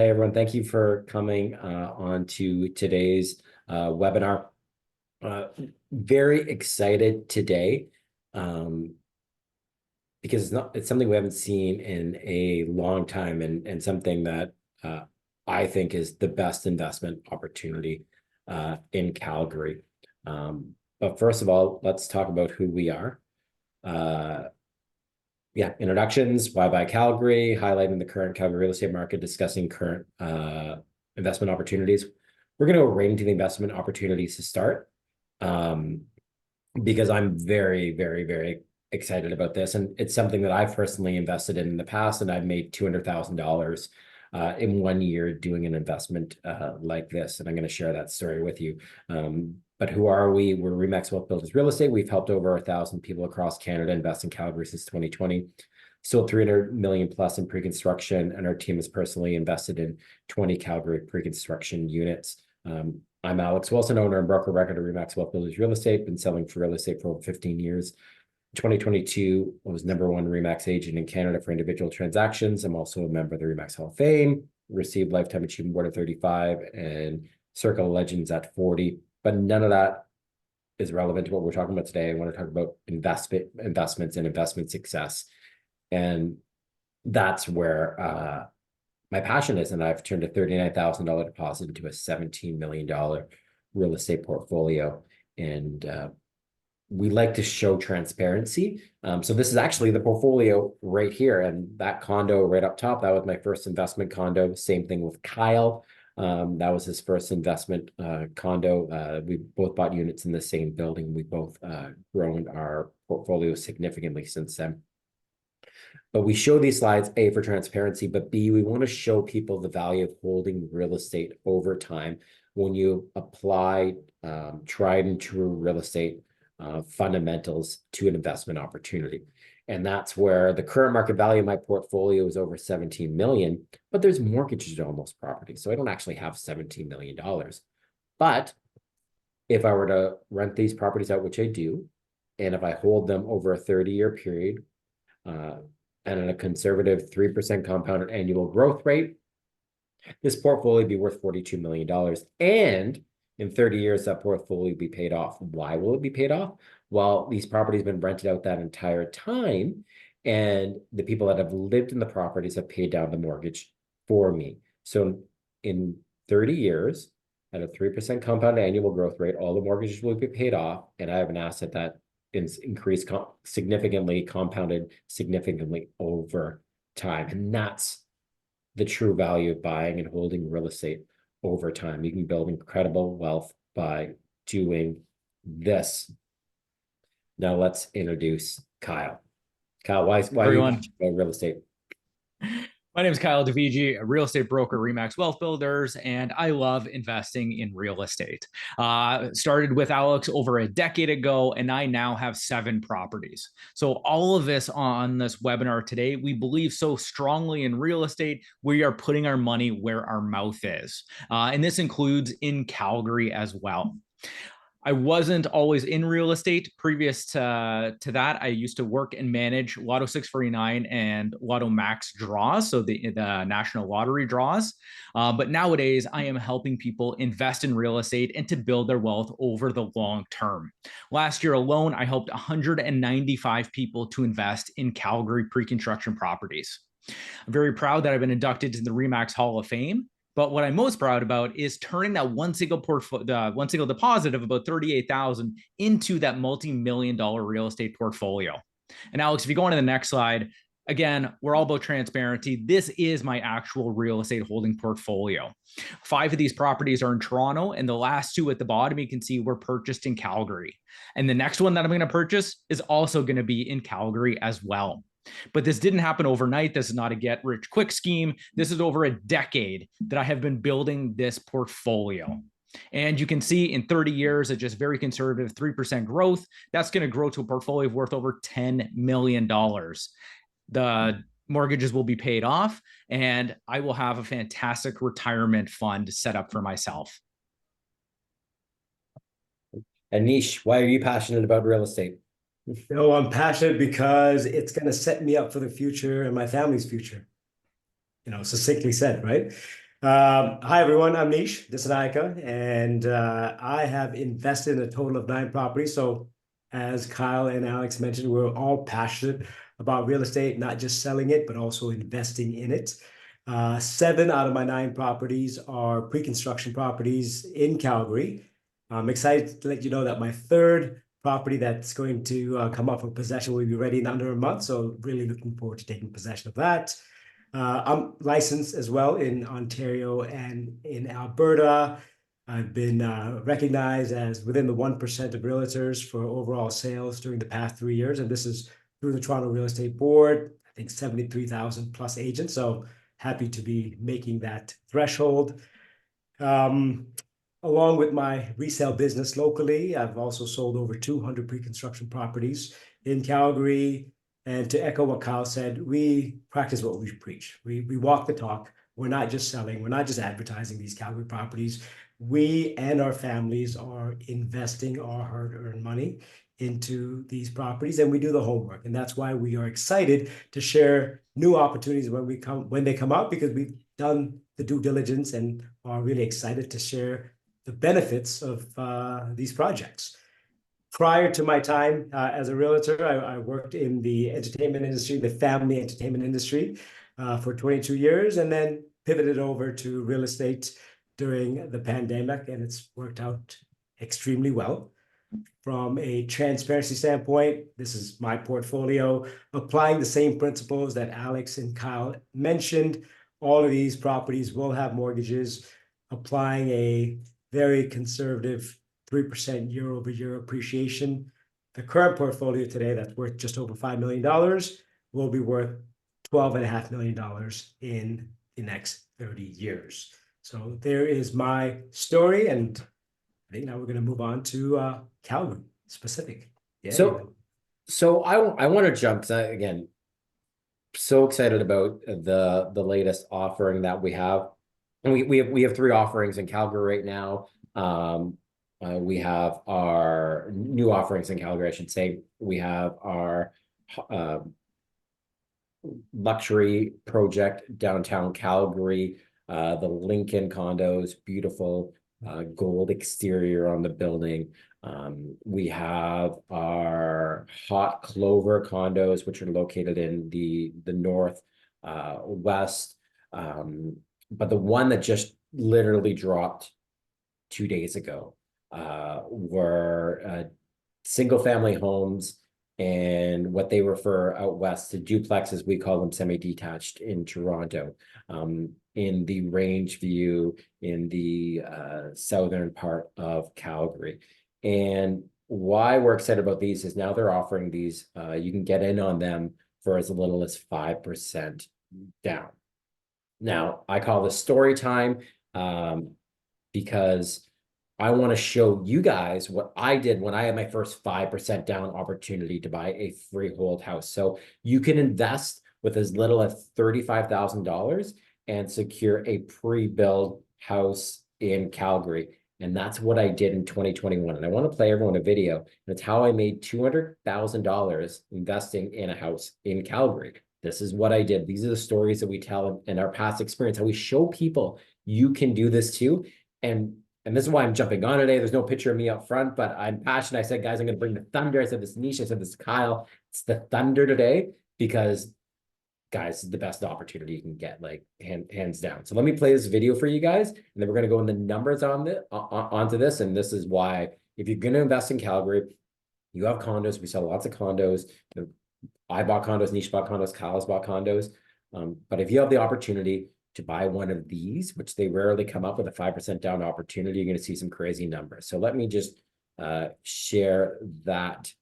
Hey everyone, thank you for coming on to today's webinar. Uh, Very excited today um, because it's something we haven't seen in a long time, and something that I think is the best investment opportunity in Calgary. But first of all, let's talk about who we are. Uh, yeah, introductions, why buy Calgary, highlighting the current Calgary real estate market, discussing current investment opportunities. We're going to go right into the investment opportunities to start, um, because I'm very, very, very excited about this. And it's something that I've personally invested in the past, and I've made $200,000 in 1 year doing an investment like this. And I'm going to share that story with you. But who are we? We're Remax Wealth Builders Real Estate. We've helped over 1,000 people across Canada invest in Calgary since 2020. Sold 300 million plus in pre-construction, and our team has personally invested in 20 Calgary pre-construction units. I'm Alex Wilson, owner and broker record of Remax Wealth Builders Real Estate. Been selling for real estate for over 15 years. 2022, I was #1 Remax agent in Canada for individual transactions. I'm also a member of the Remax Hall of Fame, received Lifetime Achievement Award at 35 and Circle of Legends at 40. But none of that is relevant to what we're talking about today. I want to talk about investments and investment success. And that's where my passion is. And I've turned a $39,000 deposit into a $17 million real estate portfolio. And we like to show transparency. So this is actually the portfolio right here. And that condo right up top, that was my first investment condo. Same thing with Kyle. That was his first investment condo. We both bought units in the same building. We both grown our portfolio significantly since then. But we show these slides, A, for transparency, but B, we want to show people the value of holding real estate over time when you apply tried and true real estate fundamentals to an investment opportunity. And that's where the current market value of my portfolio is over 17 million, but there's mortgages on those properties. So I don't actually have $17 million. But if I were to rent these properties out, which I do, and if I hold them over a 30-year period, and at a conservative 3% compounded annual growth rate, this portfolio would be worth $42 million. And in 30 years, that portfolio will be paid off. Why will it be paid off? Well, these properties have been rented out that entire time, and the people that have lived in the properties have paid down the mortgage for me. So in 30 years, at a 3% compound annual growth rate, all the mortgages will be paid off, and I have an asset that is increased significantly, compounded significantly over time. And that's the true value of buying and holding real estate over time. You can build incredible wealth by doing this. Now let's introduce Kyle. Kyle, why are you passionate about real estate? My name is Kyle DeVigi, a real estate broker, Remax Wealth Builders, and I love investing in real estate. Started with Alex over a decade ago, and I now have 7 properties. So all of this on this webinar today, we believe so strongly in real estate, we are putting our money where our mouth is. And this includes in Calgary as well. I wasn't always in real estate. Previous to that, I used to work and manage Lotto 649 and Lotto Max draws, so the national lottery draws. But nowadays, I am helping people invest in real estate and to build their wealth over the long term. Last year alone, I helped 195 people to invest in Calgary pre-construction properties. I'm very proud that I've been inducted to the Remax Hall of Fame. But what I'm most proud about is turning that one single deposit of about 38,000 into that multi-million-dollar real estate portfolio. And Alex, if you go on to the next slide, again, we're all about transparency. This is my actual real estate holding portfolio. 5 of these properties are in Toronto, and the last 2 at the bottom, you can see were purchased in Calgary. And the next one that I'm going to purchase is also going to be in Calgary as well. But this didn't happen overnight. This is not a get rich quick scheme. This is over a decade that I have been building this portfolio. And you can see in 30 years at just very conservative 3% growth, that's going to grow to a portfolio worth over $10 million. The mortgages will be paid off, and I will have a fantastic retirement fund set up for myself. Anish, why are you passionate about real estate? I'm passionate because it's going to set me up for the future and my family's future. Succinctly said, right? Hi everyone, I'm Nish Dissanayake, and I have invested in a total of 9 properties. So, as Kyle and Alex mentioned, we're all passionate about real estate, not just selling it, but also investing in it. 7 out of my 9 properties are pre-construction properties in Calgary. I'm excited to let you know that my third property that's going to come up for possession will be ready in under a month. So, really looking forward to taking possession of that. I'm licensed as well in Ontario and in Alberta. I've been recognized as within the 1% of realtors for overall sales during the past 3 years. And this is through the Toronto Real Estate Board, I think 73,000 plus agents. So happy to be making that threshold. Um, Along with my resale business locally, I've also sold over 200 pre-construction properties in Calgary. And to echo what Kyle said, we practice what we preach. We walk the talk. We're not just selling, we're not just advertising these Calgary properties. We and our families are investing our hard-earned money into these properties, and we do the homework. And that's why we are excited to share new opportunities when they come out, because we've done the due diligence and are really excited to share the benefits of these projects. Prior to my time as a realtor, I worked in the entertainment industry, the family entertainment industry, for 22 years, and then pivoted over to real estate during the pandemic, and it's worked out extremely well. From a transparency standpoint, this is my portfolio, applying the same principles that Alex and Kyle mentioned. All of these properties will have mortgages, applying a very conservative 3% year over year appreciation. The current portfolio today, that's worth just over $5 million, will be worth $12.5 million in the next 30 years. So there is my story, and I think now we're going to move on to Calgary specific. Yeah. So I want to jump, because again, so excited about the latest offering that we have. And we have 3 offerings in Calgary right now. We have our new offerings in Calgary, I should say. We have our luxury project downtown Calgary, the Lincoln condos, beautiful gold exterior on the building. We have our Hot Clover condos, which are located in the north west. But the one that just literally dropped 2 days ago were single family homes, and what they refer out west to duplexes, we call them semi-detached in Toronto, in the Rangeview in the southern part of Calgary. And why we're excited about these is now they're offering these, you can get in on them for as little as 5% down. Now, I call this story time because I want to show you guys what I did when I had my first 5% down opportunity to buy a freehold house. So you can invest with as little as $35,000 and secure a pre-built house in Calgary. And that's what I did in 2021. And I want to play everyone a video. And it's how I made $200,000 investing in a house in Calgary. This is what I did. These are the stories that we tell in our past experience, how we show people you can do this too. And this is why I'm jumping on today. There's no picture of me up front, but I'm passionate. I said, guys, I'm going to bring the thunder. I said this Niche. I said this Kyle. It's the thunder today because, guys, this is the best opportunity you can get, like hands down. So let me play this video for you guys, and then we're going to go in the numbers onto this. And this is why, if you're going to invest in Calgary, you have condos. We sell lots of condos. I bought condos, Niche bought condos, Kyle's bought condos. But if you have the opportunity to buy one of these, which they rarely come up with a 5% down opportunity, you're going to see some crazy numbers. So let me just share that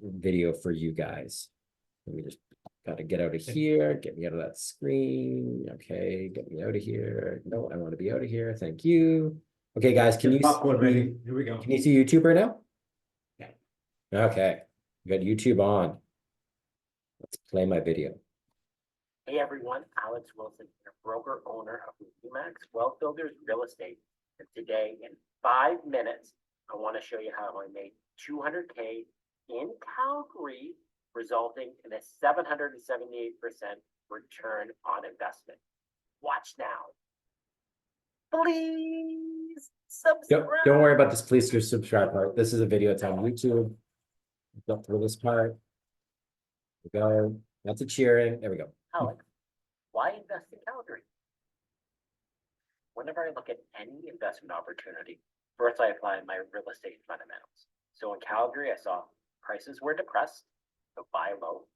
video for you guys. Let me just got to get out of here, get me out of that screen. Okay, get me out of here. No, I want to be out of here. Thank you. Okay, guys, can you popcorn ready? Here we go. Can you see YouTube right now? Yeah. Okay, we got YouTube on. Let's play my video. Hey everyone, Alex Wilson, broker owner of Remax Wealth Builders Real Estate. And today, in 5 minutes, I want to show you how I made $200K in Calgary, resulting in a 778% return on investment. Watch now. Please subscribe. Don't worry about this. Please subscribe part. This is a video. It's on YouTube. Go through this part. There we go. Lots of cheering. There we go. Alex, why invest in Calgary? Whenever I look at any investment opportunity, first I apply my real estate fundamentals. So in Calgary, I saw prices were depressed, so buy low.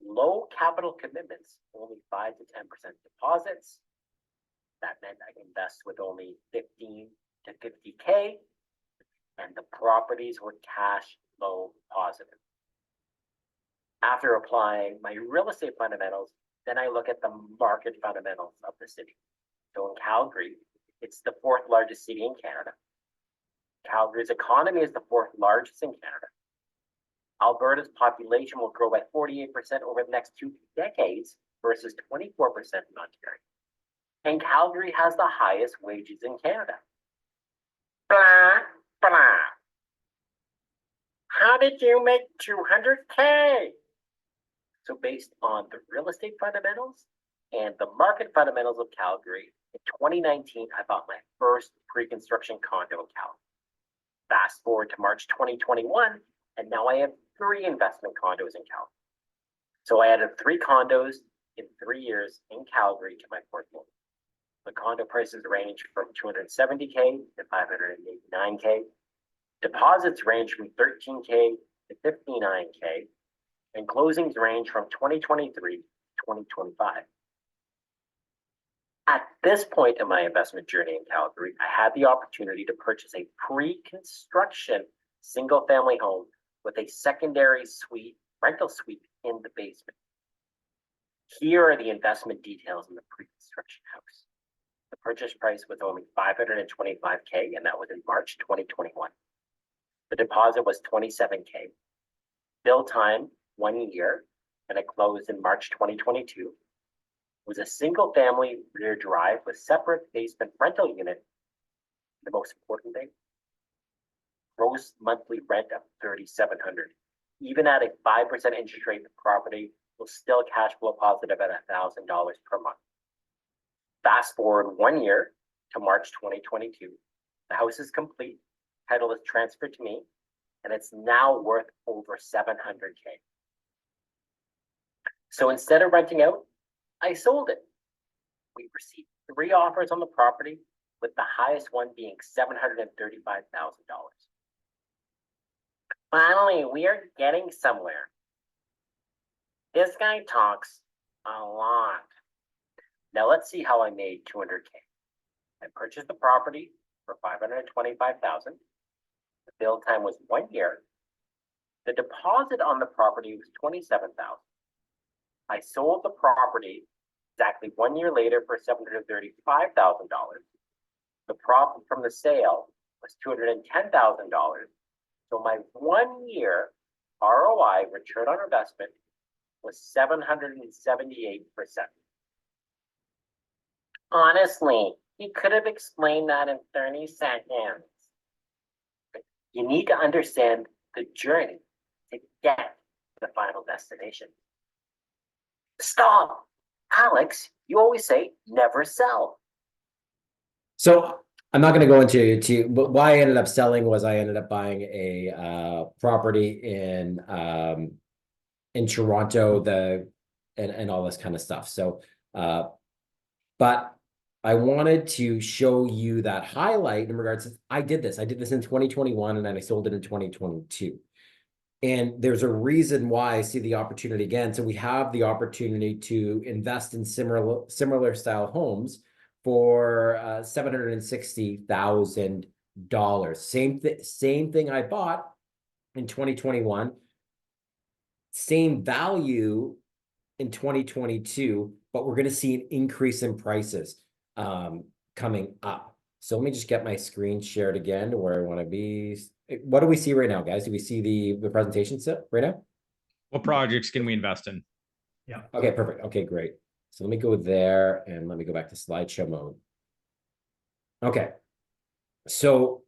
Low capital commitments, only 5 to 10% deposits. That meant I could invest with only 15 to 50K, and the properties were cash flow positive. After applying my real estate fundamentals, then I look at the market fundamentals of the city. So in Calgary, it's the 4th largest city in Canada. Calgary's economy is the 4th largest in Canada. Alberta's population will grow by 48% over the next 2 decades versus 24% in Ontario. And Calgary has the highest wages in Canada. Blah, blah. How did you make 200K? So based on the real estate fundamentals and the market fundamentals of Calgary, in 2019, I bought my first pre-construction condo in Calgary. Fast forward to March 2021, and now I have 3 investment condos in Calgary. So I added 3 condos in 3 years in Calgary to my portfolio. The condo prices range from 270K to 589K. Deposits range from 13K to 59K. And closings range from 2023 to 2025. At this point in my investment journey in Calgary, I had the opportunity to purchase a pre-construction single-family home with a secondary rental suite in the basement. Here are the investment details in the pre-construction house. The purchase price was only $525K, and that was in March 2021. The deposit was $27K. Build time, 1 year, and it closed in March 2022. It was a single family rear drive with separate basement rental unit. The most important thing, gross monthly rent of $3,700. Even at a 5% interest rate, the property was still cash flow positive at $1,000 per month. Fast forward 1 year to March 2022. The house is complete, title is transferred to me, and it's now worth over $700K. So instead of renting out, I sold it. We received 3 offers on the property, with the highest one being $735,000. Finally, we are getting somewhere. This guy talks a lot. Now let's see how I made 200K. I purchased the property for $525,000. The build time was 1 year. The deposit on the property was $27,000. I sold the property exactly 1 year later for $735,000. The profit from the sale was $210,000. So my 1 year ROI, return on investment, was 778%. Honestly, he could have explained that in 30 seconds. You need to understand the journey to get to the final destination. Stop! Alex, you always say never sell. So I'm not going to go into but why I ended up selling was I ended up buying a property in Toronto, and all this kind of stuff. So but I wanted to show you that highlight in regards to I did this in 2021 and then I sold it in 2022. And there's a reason why I see the opportunity again. So we have the opportunity to invest in similar style homes for $760,000. Same thing I bought in 2021. Same value in 2022, but we're going to see an increase in prices coming up. So let me just get my screen shared again to where I want to be. What do we see right now, guys? Do we see the presentation set right now? What projects can we invest in? Yeah. Okay, perfect. Okay, great. So let me go there and let me go back to slideshow mode. Okay. So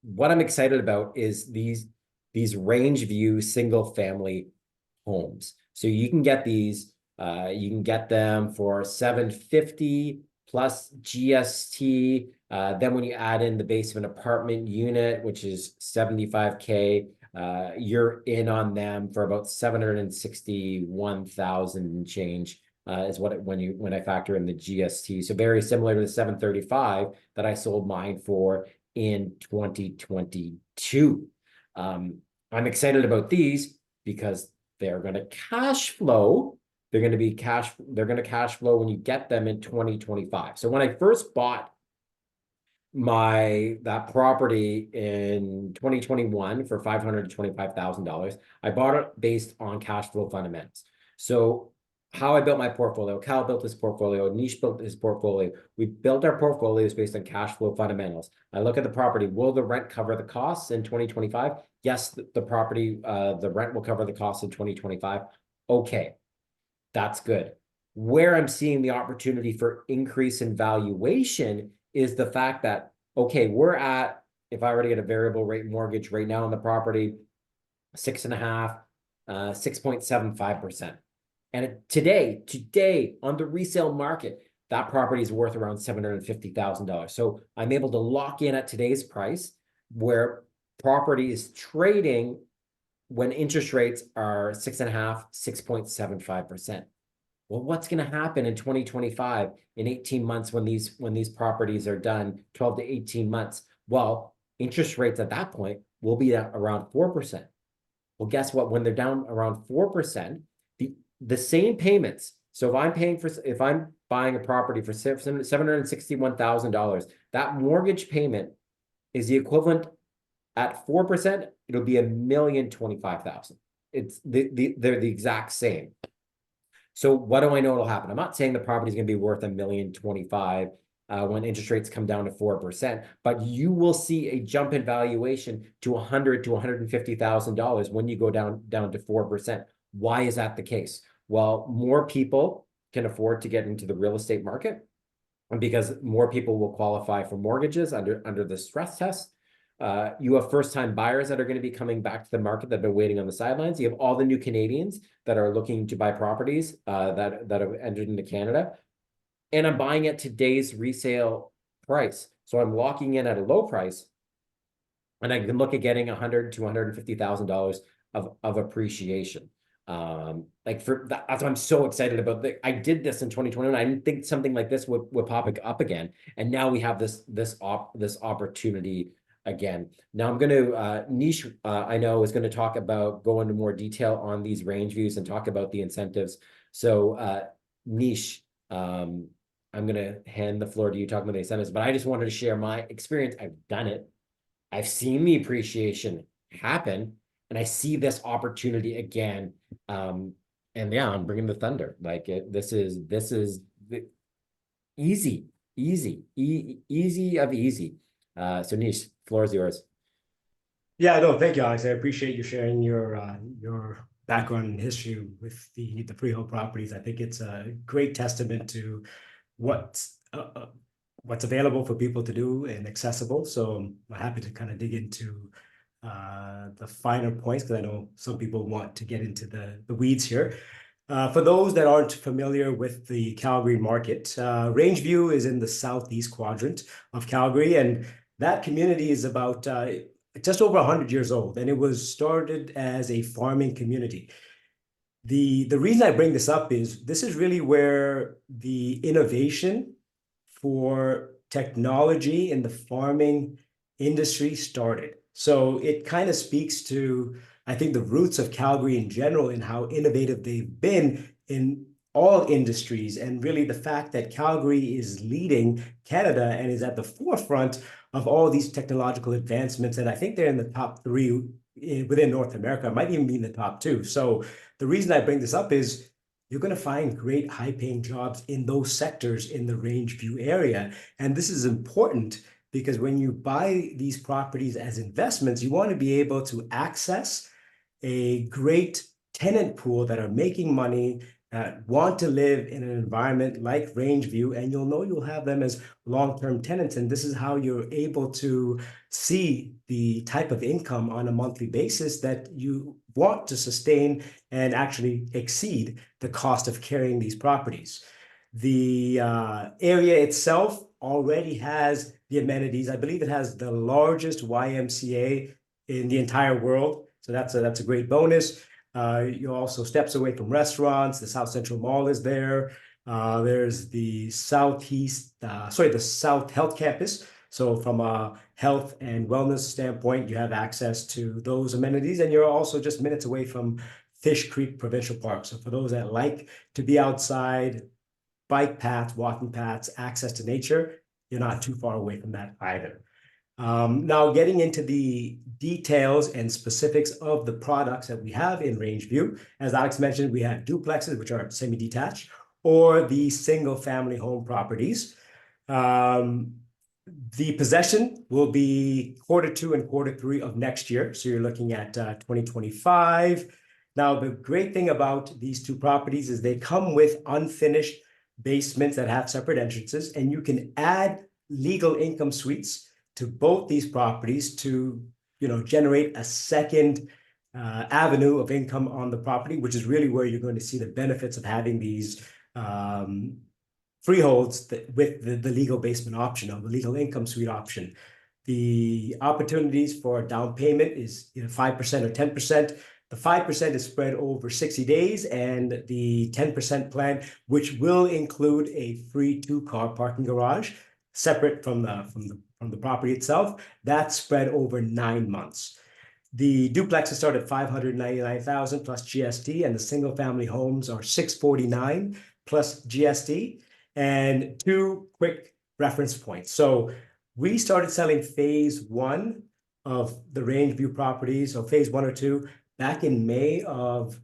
what I'm excited about is these Rangeview single family homes. So you can get these You can get them for $750 plus GST. Then when you add in the basement apartment unit, which is $75K, you're in on them for about $761,000 and change. Is when I factor in the GST. So very similar to the 735 that I sold mine for in 2022. I'm excited about these because they're going to cash flow. They're going to cash flow when you get them in 2025. So when I first bought that property in 2021 for $525,000, I bought it based on cash flow fundamentals. So how I built my portfolio, Cal built his portfolio, Nish built his portfolio. We built our portfolios based on cash flow fundamentals. I look at the property. Will the rent cover the costs in 2025? Yes, the rent will cover the costs in 2025. Okay, that's good. Where I'm seeing the opportunity for increase in valuation is the fact that, okay, if I were to get a variable rate mortgage right now on the property, 6.5%, 6.75%. And today on the resale market, that property is worth around $750,000. So I'm able to lock in at today's price where property is trading when interest rates are 6.5%, 6.75%. Well, what's going to happen in 2025 in 18 months when these properties are done, 12 to 18 months? Well, interest rates at that point will be at around 4%. Well, guess what? When they're down around 4%, the same payments. So if I'm buying a property for $761,000, that mortgage payment is the equivalent at 4%. It'll be $1,025,000. They're the exact same. So what do I know will happen? I'm not saying the property is going to be worth $1,025,000 when interest rates come down to 4%, but you will see a jump in valuation to $100,000 to $150,000 when you go down to 4%. Why is that the case? Well, more people can afford to get into the real estate market, and because more people will qualify for mortgages under the stress test. You have first-time buyers that are going to be coming back to the market that have been waiting on the sidelines. You have all the new Canadians that are looking to buy properties that have entered into Canada. And I'm buying at today's resale price. So I'm locking in at a low price, and I can look at getting $100,000 to $150,000 of appreciation. That's why I'm so excited about that. I did this in 2021. I didn't think something like this would pop up again, and now we have this opportunity again. Now I'm going to Nish, I know, is going to go into more detail on these range views and talk about the incentives. So Nish, I'm going to hand the floor to you talking about the incentives, but I just wanted to share my experience. I've done it. I've seen the appreciation happen, and I see this opportunity again. And yeah, I'm bringing the thunder. This is easy of easy. So Nish, floor is yours. Yeah, no, thank you, Alex. I appreciate you sharing your background and history with the freehold properties. I think it's a great testament to what's available for people to do and accessible. So I'm happy to kind of dig into the finer points, because I know some people want to get into the weeds here. For those that aren't familiar with the Calgary market, Rangeview is in the southeast quadrant of Calgary, and that community is about just over 100 years old, and it was started as a farming community. The reason I bring this up is this is really where the innovation for technology in the farming industry started. So it kind of speaks to, I think, the roots of Calgary in general and how innovative they've been in all industries, and really the fact that Calgary is leading Canada and is at the forefront of all these technological advancements. And I think they're in the top 3 within North America, might even be in the top 2. So the reason I bring this up is you're going to find great high-paying jobs in those sectors in the Rangeview area. And this is important because when you buy these properties as investments, you want to be able to access a great tenant pool that are making money want to live in an environment like Rangeview, and you'll know you'll have them as long-term tenants. And this is how you're able to see the type of income on a monthly basis that you want to sustain and actually exceed the cost of carrying these properties. The area itself already has the amenities. I believe it has the largest YMCA in the entire world. So that's a great bonus. You're also steps away from restaurants. The South Central Mall is there. There's the the South Health Campus. So from a health and wellness standpoint, you have access to those amenities, and you're also just minutes away from Fish Creek Provincial Park. So for those that like to be outside, bike paths, walking paths, access to nature, you're not too far away from that either. Now, getting into the details and specifics of the products that we have in Rangeview, as Alex mentioned, we have duplexes, which are semi-detached, or the single-family home properties. The possession will be Q2 and Q3 of next year, so you're looking at 2025. Now, the great thing about these two properties is they come with unfinished basements that have separate entrances, and you can add legal income suites to both these properties to, generate a second avenue of income on the property, which is really where you're going to see the benefits of having these freeholds with the legal basement option or the legal income suite option. The opportunities for down payment is 5% or 10%. The 5% is spread over 60 days, and the 10% plan, which will include a free 2-car parking garage, separate from the property itself, that's spread over 9 months. The duplexes start at $599,000 plus GST, and the single family homes are $649 plus GST. And 2 quick reference points. So we started selling phase 1 of the Rangeview properties, so phase 1 or 2, back in May of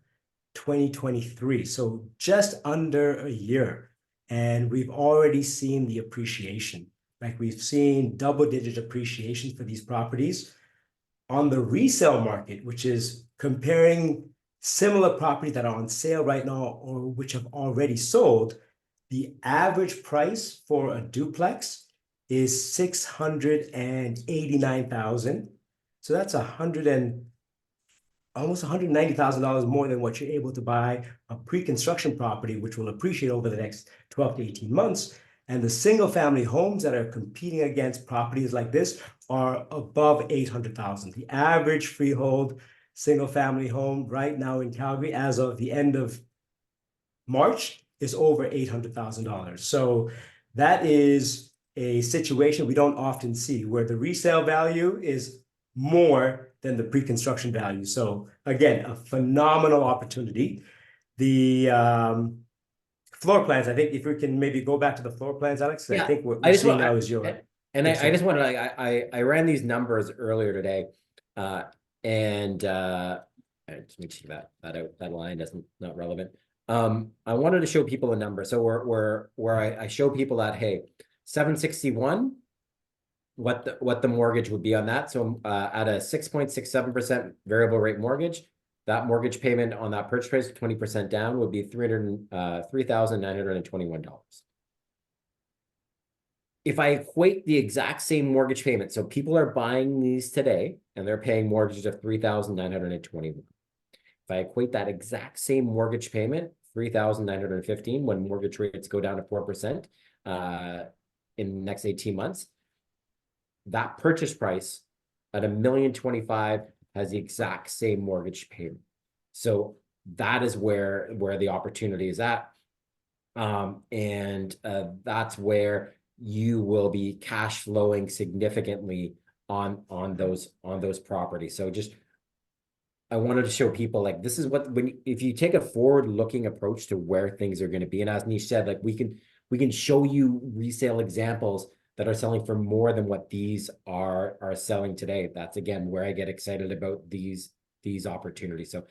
2023, so just under a year. And we've already seen the appreciation. Like, we've seen double-digit appreciation for these properties. On the resale market, which is comparing similar properties that are on sale right now or which have already sold, the average price for a duplex is $689,000. So that's almost $190,000 more than what you're able to buy a pre-construction property, which will appreciate over the next 12 to 18 months. And the single family homes that are competing against properties like this are above $800,000. The average freehold single family home right now in Calgary, as of the end of March, is over $800,000. So that is a situation we don't often see, where the resale value is more than the pre-construction value. So again, a phenomenal opportunity. The floor plans, I think if we can maybe go back to the floor plans, Alex, I think what we're seeing now is your... And I just wanted, I ran these numbers earlier today, and let me check that out. That line doesn't, not relevant. I wanted to show people a number. So where I show people that, hey, 761, what the mortgage would be on that. So at a 6.67% variable rate mortgage, that mortgage payment on that purchase price, 20% down, would be $3,921. If I equate the exact same mortgage payment, so people are buying these today and they're paying mortgages of $3,921. If I equate that exact same mortgage payment, $3,915, when mortgage rates go down to 4% in the next 18 months, that purchase price at $1,025,000 has the exact same mortgage payment. So that is where the opportunity is at. And that's where you will be cash flowing significantly on those properties. So just, I wanted to show people, like, this is what, if you take a forward-looking approach to where things are going to be, and as Nish said, like, we can show you resale examples that are selling for more than what these are selling today. That's again where I get excited about these opportunities. So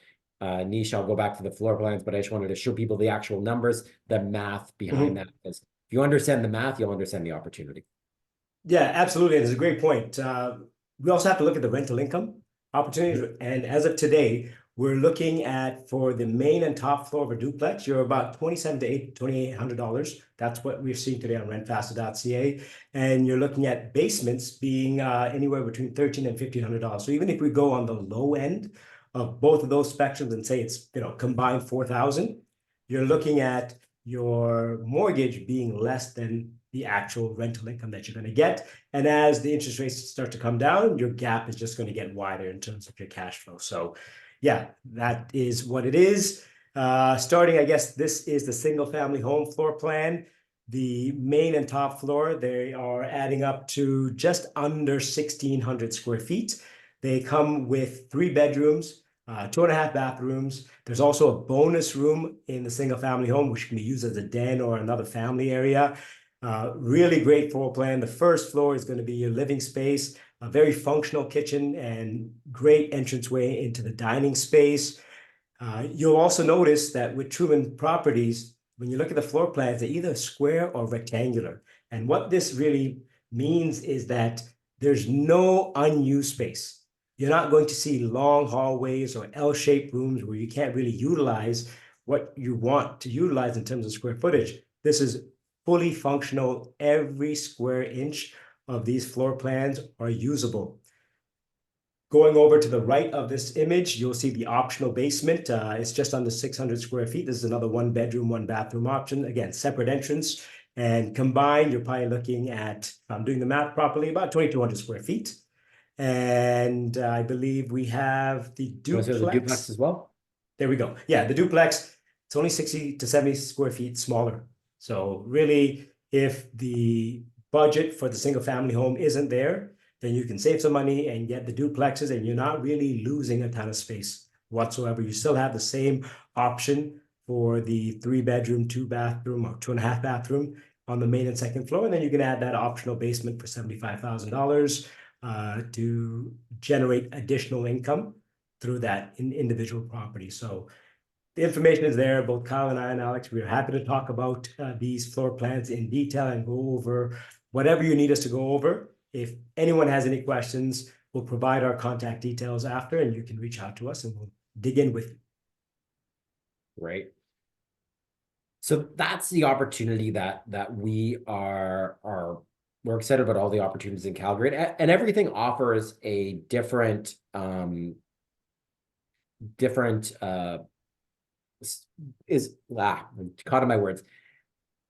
Nish, I'll go back to the floor plans, but I just wanted to show people the actual numbers, the math behind that, because if you understand the math, you'll understand the opportunity. Yeah, absolutely. It's a great point. We also have to look at the rental income opportunities. And as of today, we're looking at, for the main and top floor of a duplex, you're about $2,800. That's what we're seeing today on rentfaster.ca. And you're looking at basements being anywhere between $1,300 and $1,500. So even if we go on the low end of both of those spectrums and say it's, combined 4,000, you're looking at your mortgage being less than the actual rental income that you're going to get. And as the interest rates start to come down, your gap is just going to get wider in terms of your cash flow. So yeah, that is what it is. Starting, I guess this is the single family home floor plan. The main and top floor, they are adding up to just under 1,600 square feet. They come with 3 bedrooms, 2.5 bathrooms. There's also a bonus room in the single family home, which can be used as a den or another family area. Really great floor plan. The first floor is going to be your living space, a very functional kitchen, and great entranceway into the dining space. You'll also notice that with Truman Properties, when you look at the floor plans, they're either square or rectangular. And what this really means is that there's no unused space. You're not going to see long hallways or L-shaped rooms where you can't really utilize what you want to utilize in terms of square footage. This is fully functional. Every square inch of these floor plans are usable. Going over to the right of this image, you'll see the optional basement. It's just under 600 square feet. This is another 1 bedroom, 1 bathroom option. Again, separate entrance. And combined, you're probably looking at, if I'm doing the math properly, about 2,200 square feet. And I believe we have the duplex. So the duplex as well? There we go. Yeah, the duplex, it's only 60 to 70 square feet smaller. So really, if the budget for the single family home isn't there, then you can save some money and get the duplexes, and you're not really losing a ton of space whatsoever. You still have the same option for the 3 bedroom, 2 bathroom, or 2.5 bathroom on the main and second floor. And then you can add that optional basement for $75,000 to generate additional income through that individual property. So the information is there. Both Kyle and I and Alex, we're happy to talk about these floor plans in detail and go over whatever you need us to go over. If anyone has any questions, we'll provide our contact details after, and you can reach out to us and we'll dig in with you. Right. So that's the opportunity that we we're excited about, all the opportunities in Calgary, and everything offers a different I'm caught in my words.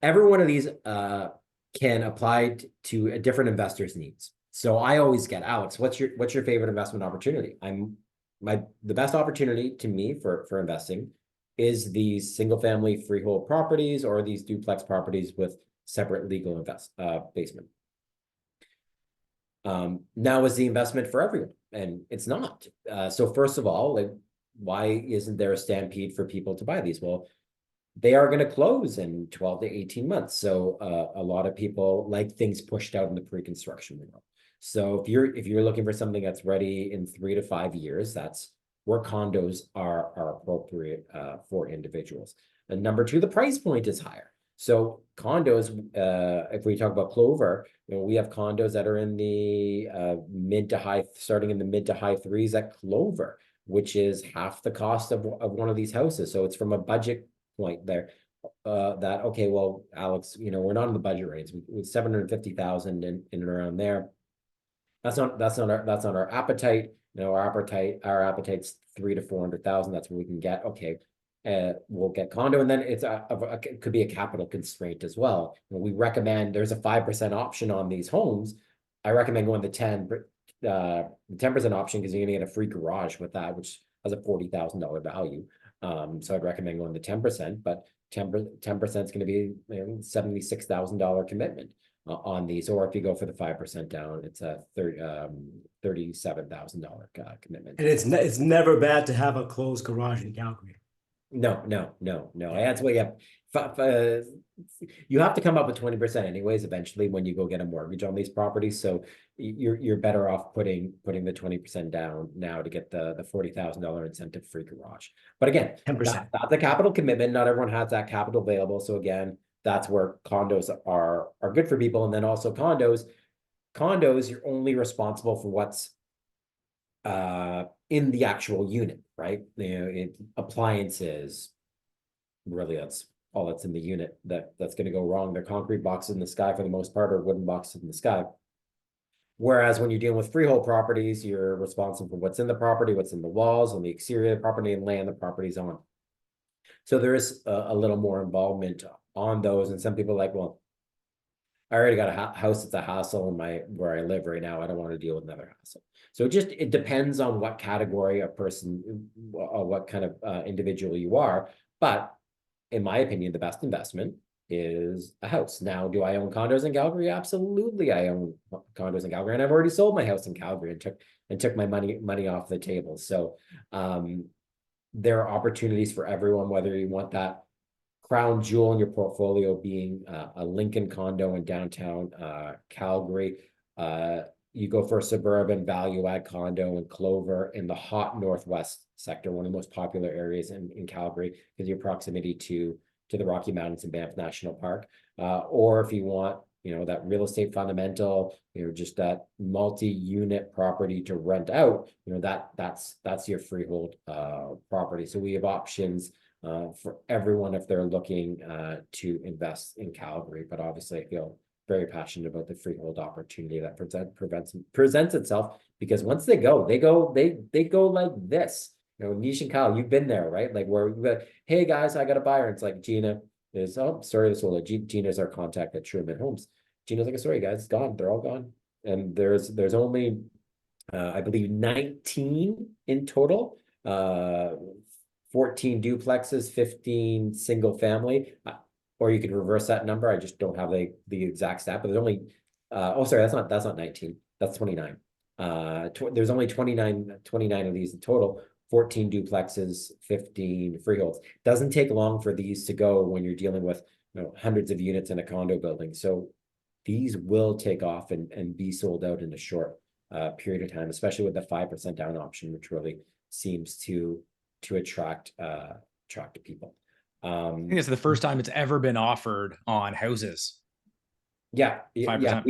Every one of these can apply to a different investor's needs. So I always get, Alex, what's your favorite investment opportunity? The best opportunity to me for investing is these single family freehold properties or these duplex properties with separate legal basement. Now is the investment for everyone, and it's not. So first of all, like, why isn't there a stampede for people to buy these? Well, they are going to close in 12 to 18 months. So a lot of people like things pushed out in the pre-construction world. So if you're looking for something that's ready in 3 to 5 years, that's where condos are appropriate for individuals. And number 2, the price point is higher. So condos, if we talk about Clover, we have condos that are in the starting in the mid to high 3s at Clover, which is half the cost of one of these houses. So it's from a budget point there that, okay, well, Alex, we're not in the budget range with 750,000 in and around there. That's not our appetite. Our appetite's 300,000 to 400,000. That's what we can get. Okay. We'll get condo, and then it could be a capital constraint as well. We recommend there's a 5% option on these homes. I recommend going the 10% option because you're gonna get a free garage with that, which has a $40,000 value. So I'd recommend going the 10%, but 10% is going to be $76,000 commitment on these. Or if you go for the 5% down, it's a $37,000 commitment. And it's never bad to have a closed garage in Calgary. No. That's what you have to come up with 20% anyways eventually when you go get a mortgage on these properties. So you're better off putting the 20% down now to get the $40,000 incentive free garage. But again, 10%. That's a capital commitment. Not everyone has that capital available. So again, that's where condos are good for people. And then also condos, you're only responsible for what's in the actual unit. right? Appliances, really that's all that's in the unit that's going to go wrong. They're concrete boxes in the sky for the most part, or wooden boxes in the sky. Whereas when you're dealing with freehold properties, you're responsible for what's in the property, what's in the walls, on the exterior of the property, and land the property's on. So there is a little more involvement on those. And some people are like, well, I already got a house that's a hassle in where I live right now. I don't want to deal with another hassle. So it depends on what category a person, what kind of individual you are. But in my opinion, the best investment is a house. Now, do I own condos in Calgary? Absolutely, I own condos in Calgary, and I've already sold my house in Calgary and took my money off the table. So there are opportunities for everyone, whether you want that crown jewel in your portfolio being a Lincoln condo in downtown Calgary. You go for a suburban value add condo in Clover in the hot northwest sector, one of the most popular areas in Calgary because of your proximity to the Rocky Mountains and Banff National Park. Or if you want, that real estate fundamental, just that multi-unit property to rent out, that's your freehold property. So we have options for everyone if they're looking to invest in Calgary. But obviously, I feel very passionate about the freehold opportunity that presents itself, because once they go like this. Nish and Kyle, you've been there, right? Like where we're like, hey guys, I got a buyer. It's like Gina is, oh, sorry, this will Gina's our contact at Truman Homes. Gina's like, sorry guys, it's gone. They're all gone. And there's only I believe 19 in total. 14 duplexes, 15 single family, or you could reverse that number. I just don't have the exact stat, but there's only, oh, sorry, that's not 19, that's 29. There's only 29 of these in total, 14 duplexes, 15 freeholds. Doesn't take long for these to go when you're dealing with hundreds of units in a condo building. So these will take off and be sold out in a short period of time, especially with the 5% down option, which really seems to attract people. I think it's the first time it's ever been offered on houses. Yeah, 5%.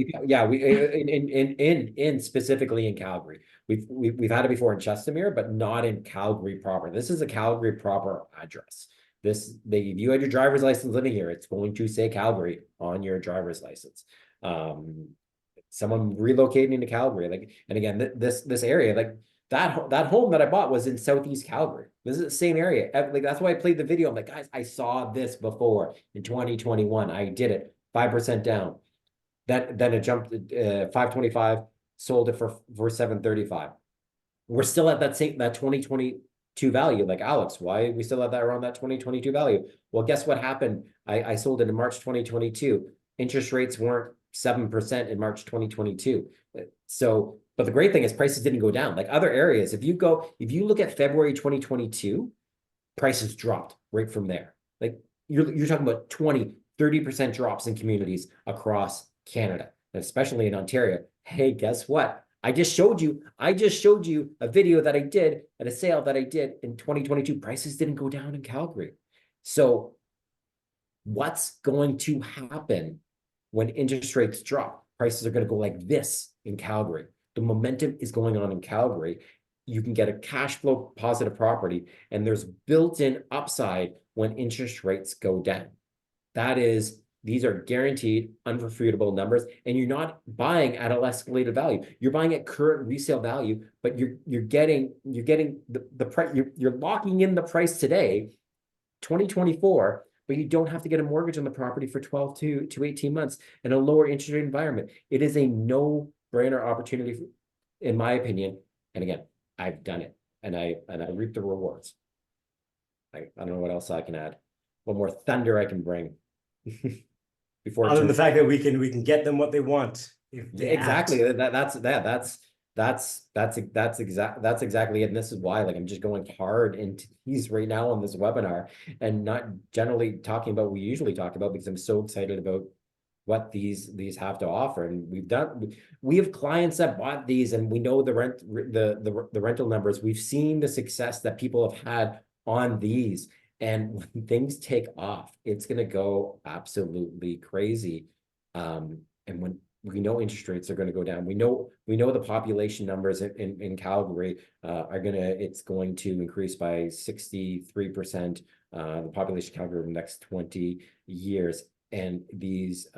In specifically in Calgary. We've had it before in Chestermere, but not in Calgary proper. This is a Calgary proper address. If you had your driver's license living here, it's going to say Calgary on your driver's license. Someone relocating to Calgary, and again, this area, that home that I bought was in Southeast Calgary. This is the same area. That's why I played the video. I'm like, guys, I saw this before in 2021. I did it 5% down. Then it jumped 525, sold it for 735. We're still at that 2022 value. Like, Alex, why are we still at that around that 2022 value? Well, guess what happened? I sold it in March 2022. Interest rates weren't 7% in March 2022. So, but the great thing is prices didn't go down. Like other areas, if you look at February 2022, prices dropped right from there. Like you're talking about 20-30% drops in communities across Canada, especially in Ontario. Hey, guess what? I just showed you a video that I did at a sale that I did in 2022. Prices didn't go down in Calgary. So what's going to happen when interest rates drop? Prices are going to go like this in Calgary. The momentum is going on in Calgary. You can get a cash flow positive property, and there's built-in upside when interest rates go down. These are guaranteed, unrefutable numbers, and you're not buying at an escalated value. You're buying at current resale value, but you're getting the price. You're locking in the price today, 2024. But you don't have to get a mortgage on the property for 12 to 18 months in a lower interest rate environment. It is a no-brainer opportunity, in my opinion. And again, I've done it, and I reap the rewards. I don't know what else I can add. What more thunder I can bring before other than the fact that we can get them what they want. Exactly. That's exactly it. And this is why, I'm just going hard into these right now on this webinar and not generally talking about what we usually talk about, because I'm so excited about what these have to offer. And we have clients that bought these, and we know the rental numbers. We've seen the success that people have had on these, and when things take off, it's going to go absolutely crazy. And we know interest rates are going to go down. We know the population numbers in Calgary it's going to increase by 63%, the population of Calgary in the next 20 years. And these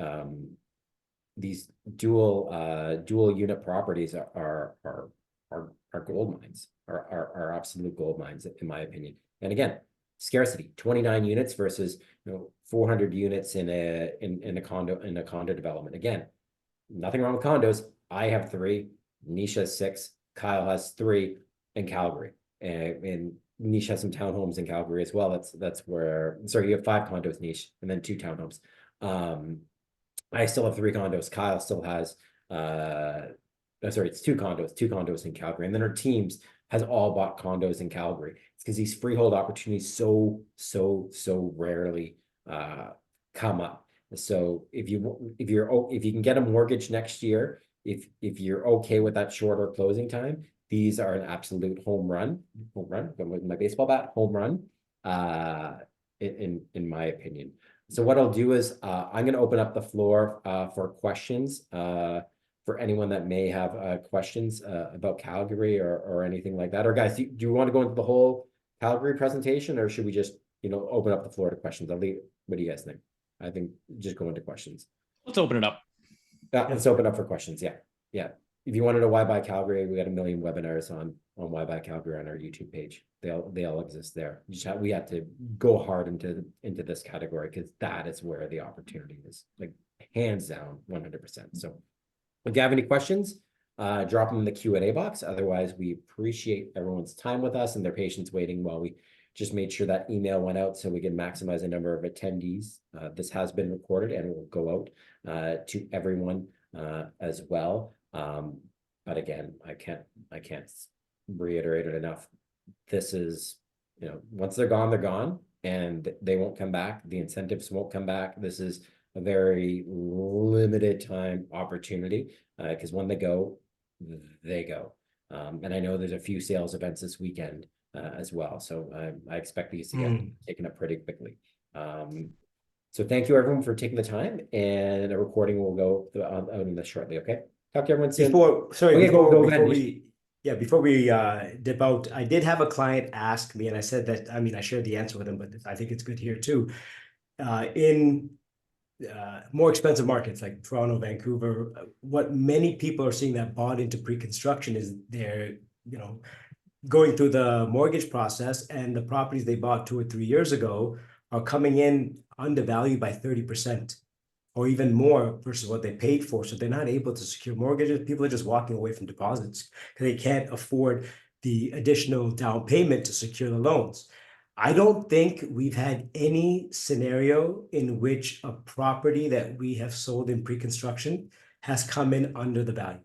dual unit properties are gold mines, are absolute gold mines, in my opinion. And again, scarcity, 29 units versus 400 units in a condo development. Again, nothing wrong with condos. I have 3, Nish has 6, Kyle has 3 in Calgary, and Nish has some townhomes in Calgary as well. That's where, sorry, you have 5 condos, Nish, and then 2 townhomes. I still have 3 condos. Kyle still has sorry, it's 2 condos in Calgary, and then our teams has all bought condos in Calgary. It's because these freehold opportunities so rarely come up. So if you can get a mortgage next year, if you're okay with that shorter closing time, these are an absolute home run with my baseball bat, home run, in my opinion. So what I'll do is I'm going to open up the floor for questions for anyone that may have questions about Calgary or anything like that. Or guys, do you want to go into the whole Calgary presentation, or should we just open up the floor to questions? What do you guys think? I think just go into questions. Let's open it up. Let's open up for questions. Yeah. If you want to know why buy Calgary, we got 1 million webinars on why buy Calgary on our YouTube page. They all exist there. We have to go hard into this category because that is where the opportunity is, like hands down, 100%. So if you have any questions, drop them in the Q&A box. Otherwise, we appreciate everyone's time with us and their patience waiting while we just made sure that email went out so we can maximize the number of attendees. This has been recorded and it will go out to everyone as well. But again, I can't reiterate it enough. This is, once they're gone, and they won't come back. The incentives won't come back. This is a very limited time opportunity because when they go, they go. And I know there's a few sales events this weekend as well. So I expect these to get taken up pretty quickly. So thank you everyone for taking the time, and a recording will go out in this shortly. Okay. Talk to everyone soon. Before we dip out, I did have a client ask me, and I said that, I shared the answer with him, but I think it's good here too. In more expensive markets like Toronto, Vancouver, what many people are seeing that bought into pre-construction is they're, going through the mortgage process, and the properties they bought 2 or 3 years ago are coming in undervalued by 30%. Or even more versus what they paid for. So they're not able to secure mortgages. People are just walking away from deposits because they can't afford the additional down payment to secure the loans. I don't think we've had any scenario in which a property that we have sold in pre-construction has come in under the value.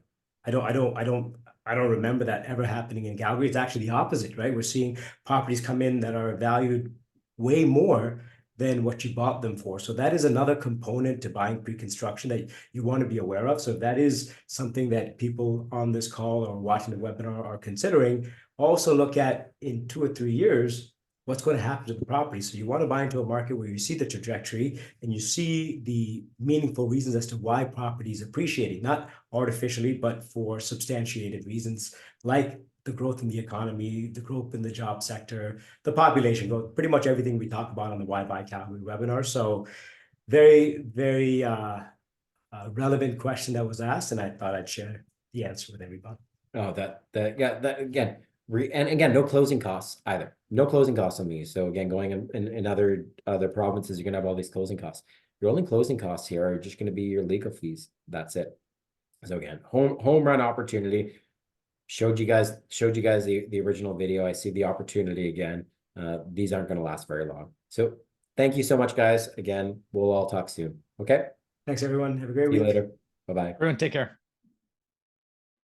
I don't remember that ever happening in Calgary. It's actually the opposite, right? We're seeing properties come in that are valued way more than what you bought them for. So that is another component to buying pre-construction that you want to be aware of. So if that is something that people on this call or watching the webinar are considering, also look at in 2 or 3 years, what's going to happen to the property. So you want to buy into a market where you see the trajectory and you see the meaningful reasons as to why property is appreciating, not artificially, but for substantiated reasons like the growth in the economy, the growth in the job sector, the population growth, pretty much everything we talk about on the Why Buy Calgary webinar. So very relevant question that was asked, and I thought I'd share the answer with everybody. Oh, that again, and again, no closing costs either. No closing costs on these. So again, going in other provinces, you're gonna have all these closing costs. Your only closing costs here are just gonna be your legal fees. That's it. So again, home run opportunity. Showed you guys the original video. I see the opportunity again. These aren't going to last very long. So thank you so much, guys. Again, we'll all talk soon. Okay. Thanks, everyone. Have a great week. See you later. Bye-bye. Everyone, take care.